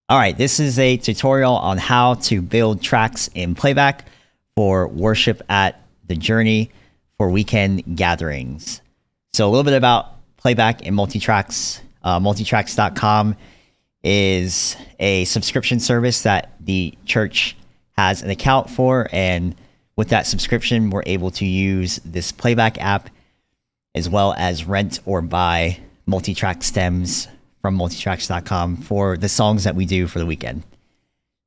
All right, this is a tutorial on how to build tracks in Playback for worship at the Journey for weekend gatherings. So a little bit about Playback and Multitracks. Multitracks.com is a subscription service that the church has an account for, and with that subscription, we're able to use this Playback app as well as rent or buy multi-track stems from multitracks.com for the songs that we do for the weekend.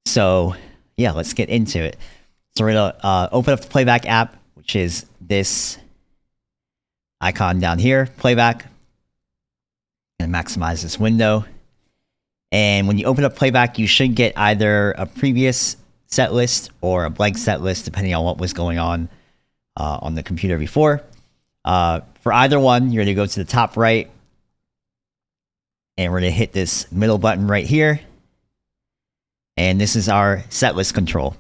So yeah, let's get into it. So we're gonna open up the Playback app, which is this icon down here, Playback, and maximize this window. And when you open up Playback, you should get either a previous set list or a blank set list, depending on what was going on the computer before. For either one, you're gonna go to the top right, and we're going to hit this middle button right here. And this is our set list control.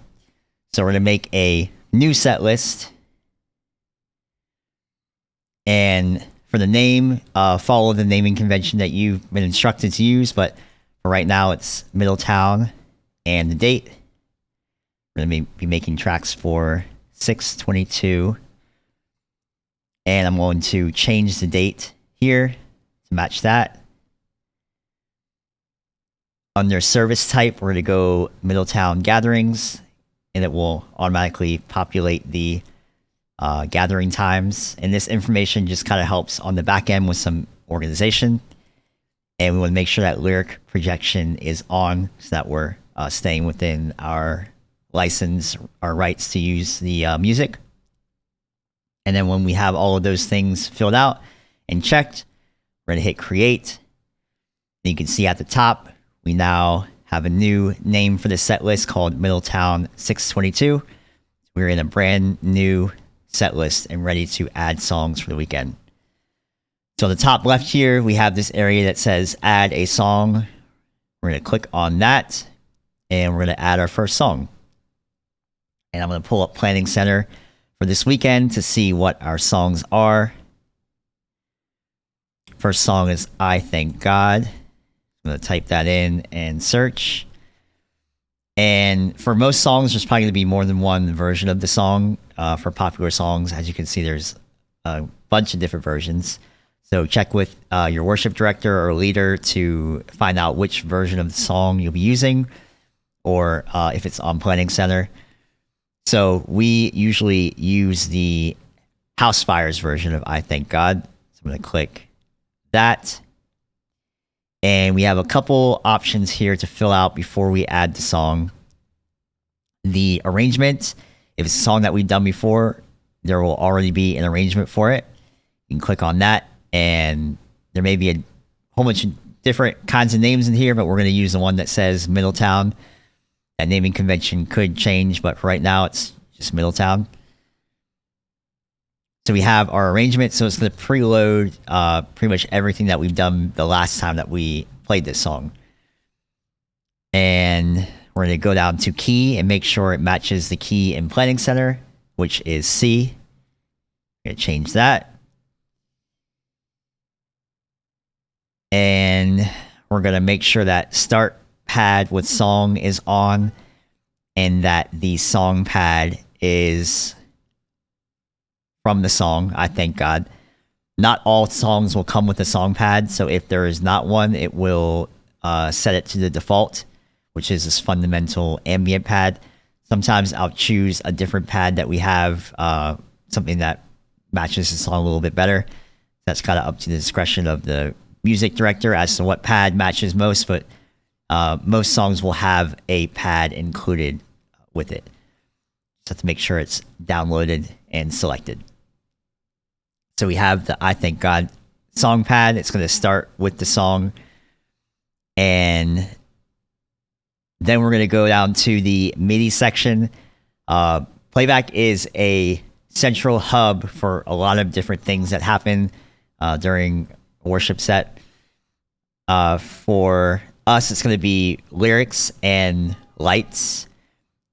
So we're going to make a new set list. And for the name, follow the naming convention that you've been instructed to use. But for right now, it's Middletown and the date. We're going to be making tracks for 6/22. And I'm going to change the date here to match that. Under service type, we're going to go Middletown Gatherings, and it will automatically populate the gathering times. And this information just kind of helps on the back end with some organization. And we want to make sure that lyric projection is on so that we're staying within our license, our rights to use the music. And then when we have all of those things filled out and checked, we're going to hit create. And you can see at the top, we now have a new name for the set list called Middletown 6/22. We're in a brand new set list and ready to add songs for the weekend. So on the top left here, we have this area that says add a song. We're going to click on that, and we're going to add our first song. And I'm going to pull up Planning Center for this weekend to see what our songs are. First song is I Thank God. I'm going to type that in and search. And for most songs, there's probably going to be more than one version of the song. For popular songs, as you can see, there's a bunch of different versions. So check with your worship director or leader to find out which version of the song you'll be using, or if it's on Planning Center. So we usually use the House Fires version of I Thank God. So I'm going to click that. And we have a couple options here to fill out before we add the song. The arrangement, if it's a song that we've done before, there will already be an arrangement for it. You can click on that, and there may be a whole bunch of different kinds of names in here, but we're going to use the one that says Middletown. That naming convention could change, but for right now, it's just Middletown. So we have our arrangement, so it's going to preload pretty much everything that we've done the last time that we played this song. And we're going to go down to key and make sure it matches the key in Planning Center, which is C. I'm going to change that. And we're going to make sure that start pad with song is on, and that the song pad is from the song, I Thank God. Not all songs will come with a song pad, so if there is not one, it will set it to the default, which is this fundamental ambient pad. Sometimes I'll choose a different pad that we have, something that matches the song a little bit better. That's kind of up to the discretion of the music director as to what pad matches most, but most songs will have a pad included with it. Just have to make sure it's downloaded and selected. So we have the I Thank God song pad. It's going to start with the song. And then we're going to go down to the MIDI section. Playback is a central hub for a lot of different things that happen during a worship set. For us, it's going to be lyrics and lights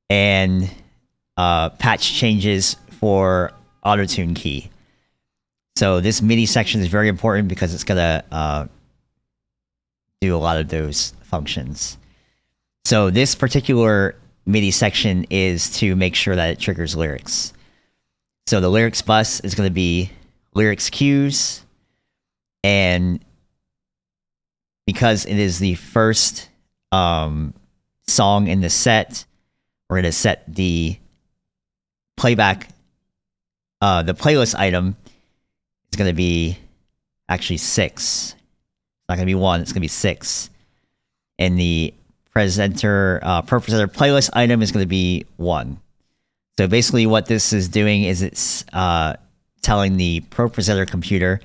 and patch changes for auto-tune key. So this MIDI section is very important because it's going to do a lot of those functions. So this particular MIDI section is to make sure that it triggers lyrics. So the lyrics bus is going to be lyrics cues, and because it is the first song in the set, we're going to set the playback, the playlist item is going to be actually 6. It's not going to be 1, it's going to be 6. And the presenter, per presenter playlist item is going to be 1. So basically what this is doing is it's telling the pro presenter computer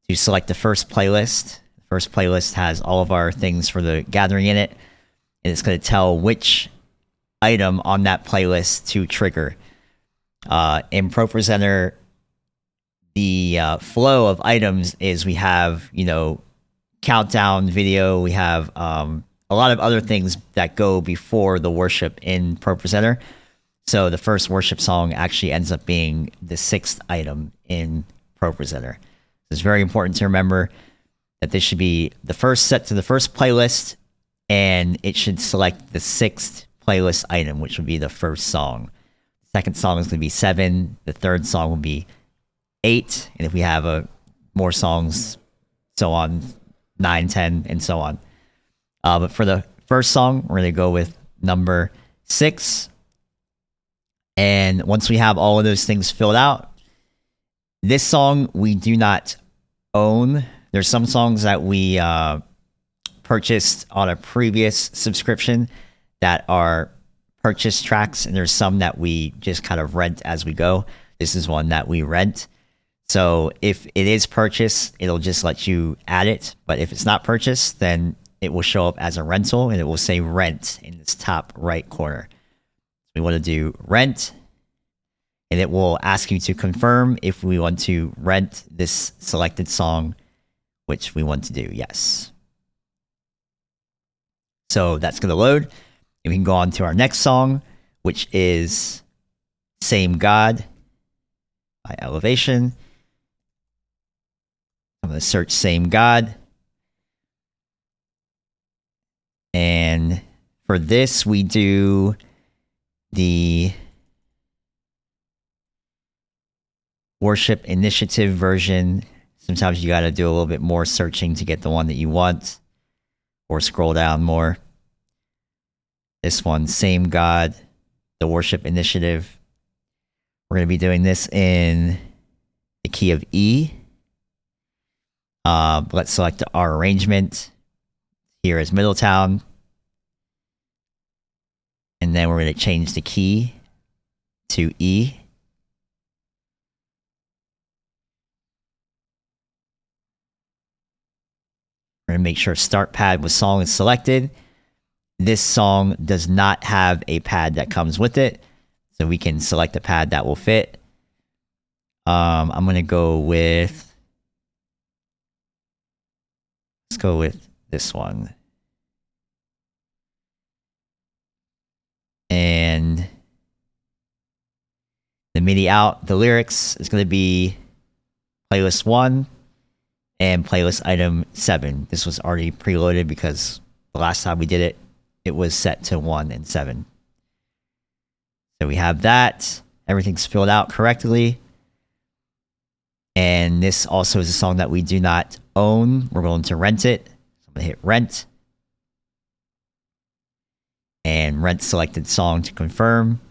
to select the first playlist. The first playlist has all of our things for the gathering in it, and it's going to tell which item on that playlist to trigger. In pro presenter, the flow of items is we have, countdown video, we have a lot of other things that go before the worship in pro presenter. So the first worship song actually ends up being the 6th item in pro presenter. It's very important to remember that this should be the first set to the first playlist, and it should select the 6th playlist item, which would be the first song. The second song is going to be 7. The third song will be 8. And if we have more songs, so on, 9, 10, and so on. But for the first song, we're going to go with number 6. And once we have all of those things filled out, this song we do not own. There's some songs that we purchased on a previous subscription that are purchase tracks, and there's some that we just kind of rent as we go. This is one that we rent. So if it is purchased, it'll just let you add it. But if it's not purchased, then it will show up as a rental, and it will say rent in this top right corner. We want to do rent, and it will ask you to confirm if we want to rent this selected song, which we want to do yes. So that's going to load, and we can go on to our next song, which is Same God by Elevation. I'm going to search Same God. And for this, we do the worship initiative version. Sometimes you got to do a little bit more searching to get the one that you want, or scroll down more. This one, Same God, the worship initiative. We're going to be doing this in the key of E. Let's select our arrangement. Here is Middletown. And then we're going to change the key to E. We're going to make sure start pad with song is selected. This song does not have a pad that comes with it, so we can select a pad that will fit. I'm going to go with, let's go with this one. And the MIDI out, the lyrics is going to be playlist 1 and playlist item 7. This was already preloaded because the last time we did it, it was set to 1 and 7. So we have that. Everything's filled out correctly. And this also is a song that we do not own. We're going to rent it. So I'm going to hit rent. And rent selected song to confirm.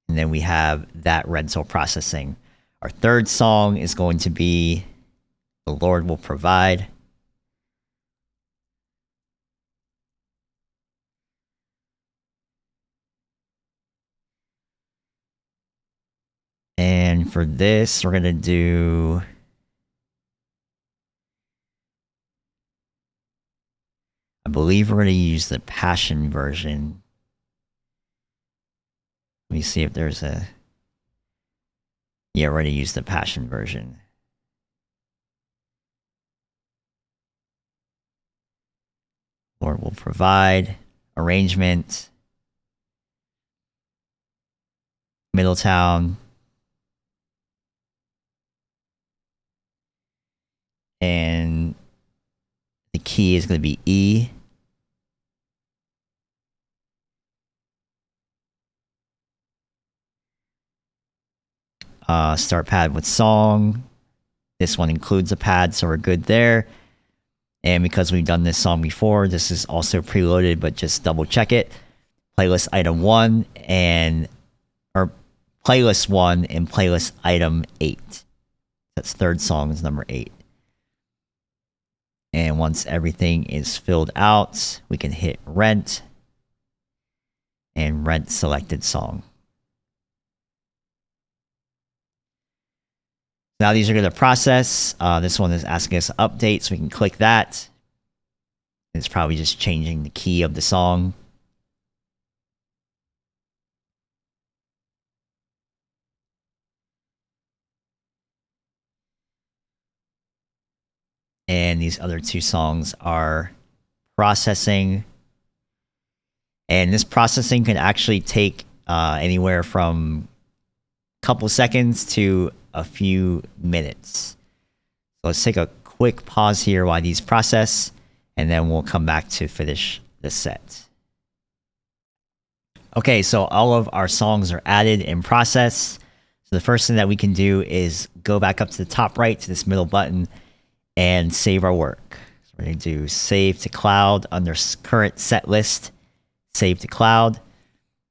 And then we have that rental processing. Our third song is going to be The Lord Will Provide. And for this, we're going to do I believe we're going to use the Passion version. Let me see if there's a... Yeah, we're going to use the Passion version. Lord Will Provide. Arrangement. Middletown. And the key is going to be E. Start pad with song. This one includes a pad, so we're good there. And because we've done this song before, this is also preloaded, but just double check it. Playlist item 1 and or playlist 1 and playlist item 8. That's third song is number 8. And once everything is filled out, we can hit rent and rent selected song. Now these are going to process. This one is asking us to update, so we can click that. It's probably just changing the key of the song. And these other 2 songs are processing. And this processing can actually take anywhere from a couple seconds to a few minutes. So let's take a quick pause here while these process, and then we'll come back to finish the set. Okay, so all of our songs are added and processed. So the first thing that we can do is go back up to the top right to this middle button and save our work. So we're going to do save to cloud under current set list, save to cloud.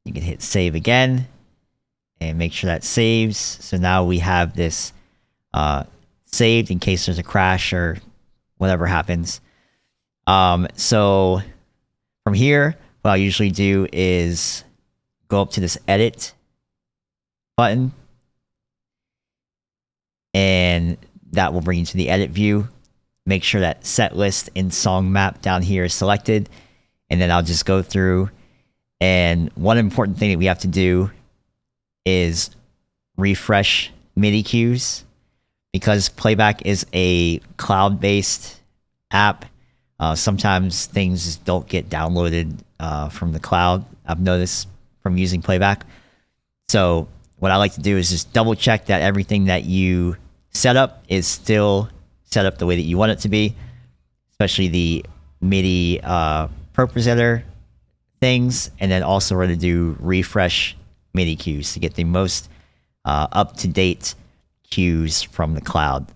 You can hit save again and make sure that saves. So now we have this saved in case there's a crash or whatever happens. So from here, what I usually do is go up to this edit button, and that will bring you to the edit view. Make sure that set list in song map down here is selected, and then I'll just go through. And one important thing that we have to do is refresh MIDI cues, because Playback is a cloud-based app. Sometimes things don't get downloaded from the cloud. I've noticed from using Playback. So what I like to do is just double check that everything that you set up is still set up the way that you want it to be, especially the MIDI purpose editor things. And then also we're going to do refresh MIDI cues to get the most up-to-date cues from the cloud.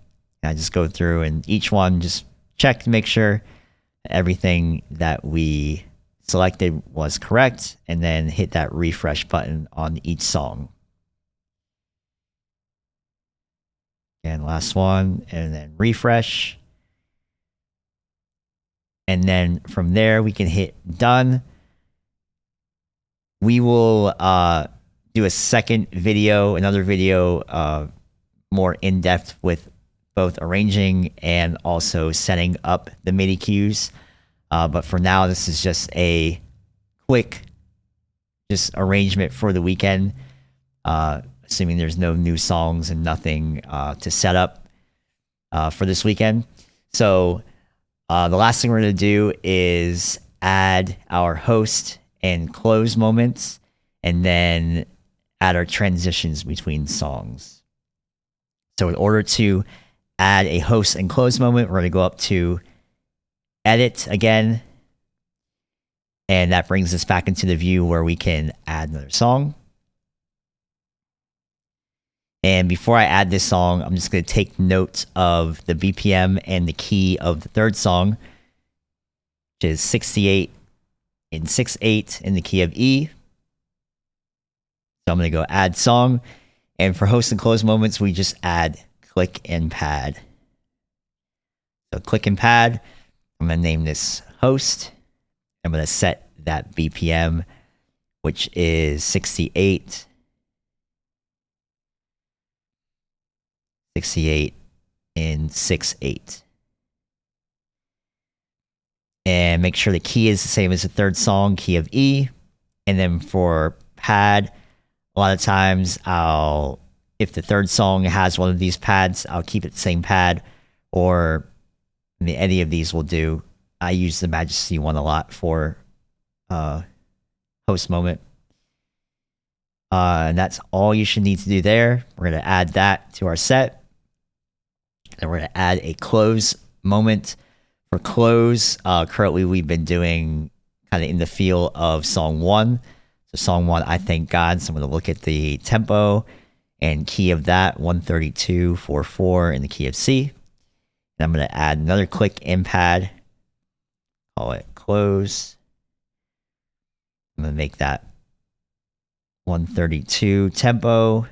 And I just go through and each one just check to make sure everything that we selected was correct, and then hit that refresh button on each song. And last one, and then refresh. And then from there, we can hit done. We will do a second video, another video more in-depth with both arranging and also setting up the MIDI cues. But for now, this is just a quick arrangement for the weekend, assuming there's no new songs and nothing to set up for this weekend. So the last thing we're going to do is add our host and close moments, and then add our transitions between songs. So in order to add a host and close moment, we're going to go up to edit again, and that brings us back into the view where we can add another song. And before I add this song, I'm just going to take note of the BPM and the key of the third song, which is 68 in 6/8 in the key of E. So I'm going to go add song, and for host and close moments, we just add click and pad. So click and pad. I'm going to name this host. I'm going to set that BPM, which is 68. 68 in 6/8. And make sure the key is the same as the third song, key of E. And then for pad, a lot of times if the third song has one of these pads, I'll keep it the same pad, or any of these will do. I use the Majesty one a lot for host moment. And that's all you should need to do there. We're going to add that to our set. And we're going to add a close moment For close, currently we've been doing kind of in the feel of song 1. So song 1, I Thank God. So I'm going to look at the tempo and key of that, 132/4/4 in the key of C. And I'm going to add another click in pad, call it close. I'm going to make that 132 tempo,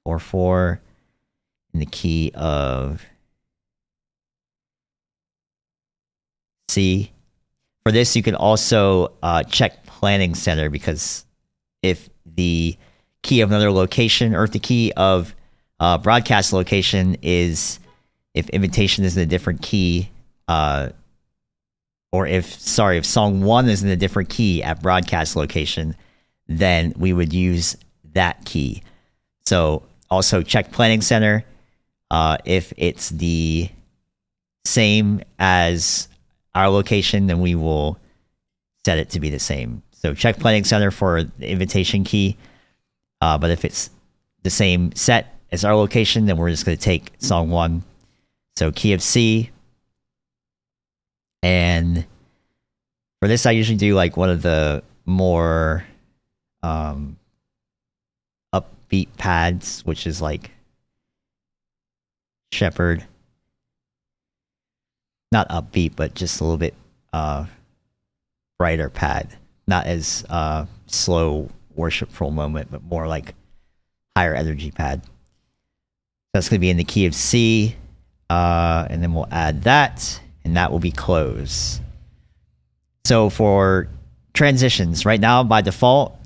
4/4 in the key of C. For this, you can also check planning center, because if the key of another location, or if the key of broadcast location is, if invitation is in a different key, or if song 1 is in a different key at broadcast location, then we would use that key. So also check planning center. If it's the same as our location, then we will set it to be the same. So check planning center for the invitation key. But if it's the same set as our location, then we're just going to take song 1. So key of C. And for this, I usually do like one of the more upbeat pads, which is like Shepherd. Not upbeat, but just a little bit brighter pad. Not as slow, worshipful moment, but more like higher energy pad. That's going to be in the key of C. And then we'll add that, and that will be close. So for transitions, right now by default,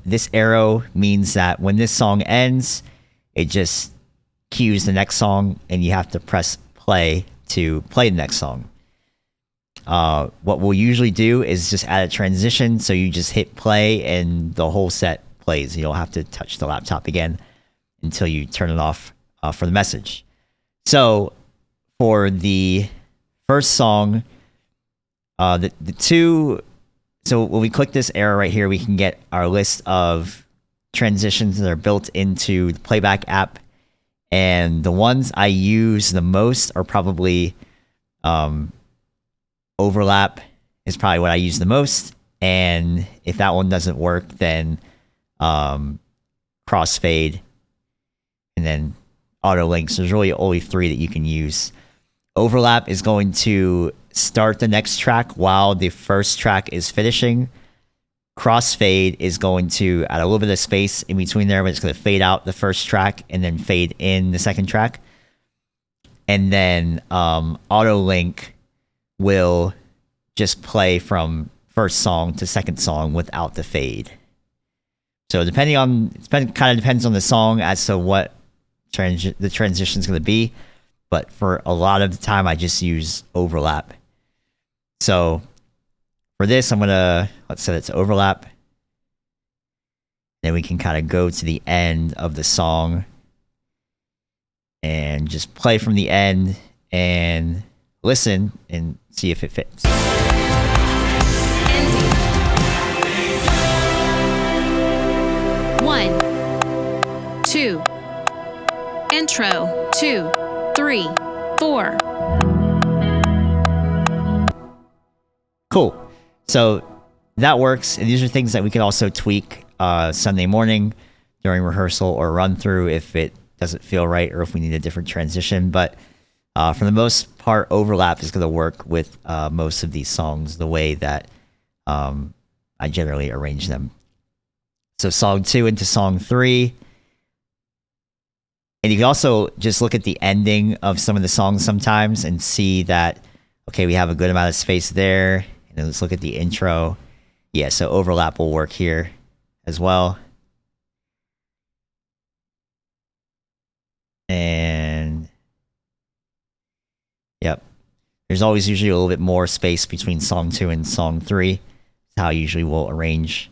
this arrow means that when this song ends, it just cues the next song, and you have to press play to play the next song. What we'll usually do is just add a transition, so you just hit play and the whole set plays. You don't have to touch the laptop again until you turn it off for the message. So for the first song, so when we click this arrow right here, we can get our list of transitions that are built into the Playback app. And the ones I use the most are probably overlap is probably what I use the most. And if that one doesn't work, then crossfade and then auto links. There's really only 3 that you can use. Overlap is going to start the next track while the first track is finishing. Crossfade is going to add a little bit of space in between there, but it's going to fade out the first track and then fade in the second track. And then auto link will just play from first song to second song without the fade. So it kind of depends on the song as to what the transition is going to be. But for a lot of the time, I just use overlap. So for this, let's set it to overlap. Then we can kind of go to the end of the song and just play from the end and listen and see if it fits. Ending. 1, 2. Intro. 2, 3, 4. Cool. So that works. And these are things that we can also tweak Sunday morning during rehearsal or run through if it doesn't feel right or if we need a different transition. But for the most part, overlap is going to work with most of these songs the way that I generally arrange them. So song 2 into song 3. And you can also just look at the ending of some of the songs sometimes and see that, okay, we have a good amount of space there. And then let's look at the intro. Yeah, so overlap will work here as well. And yep, there's always usually a little bit more space between song 2 and song 3. That's how I usually will arrange.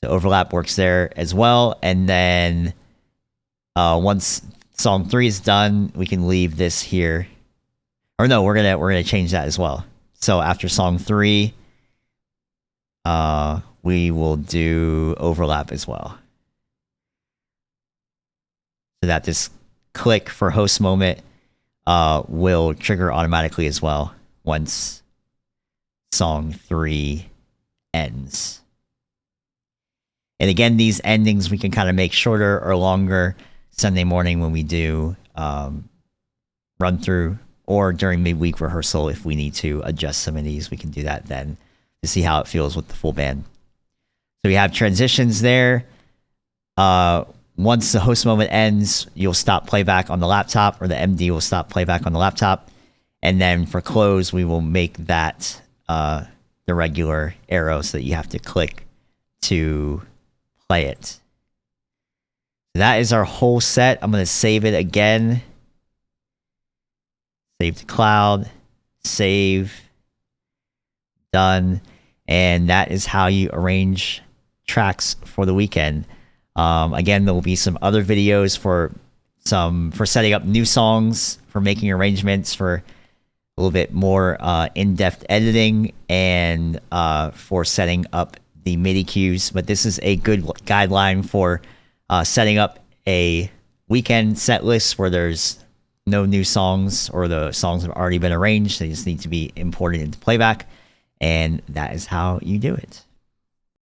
So overlap works there as well. And then once song 3 is done, we can leave this here. Or no, we're gonna change that as well. So after song 3, we will do overlap as well. So that this click for host moment will trigger automatically as well once song 3 ends. And again, these endings we can kind of make shorter or longer Sunday morning when we do run through, or during midweek rehearsal if we need to adjust some of these. We can do that then to see how it feels with the full band. So we have transitions there. Once the host moment ends, you'll stop playback on the laptop, or the MD will stop playback on the laptop. And then for close, we will make that the regular arrow so that you have to click to play it. That is our whole set. I'm going to save it again. Save to cloud. Save. Done. And that is how you arrange tracks for the weekend. Again, there will be some other videos for setting up new songs, for making arrangements, for a little bit more in-depth editing, and for setting up the MIDI cues. But this is a good guideline for setting up a weekend set list where there's no new songs, or the songs have already been arranged. They just need to be imported into playback. And that is how you do it.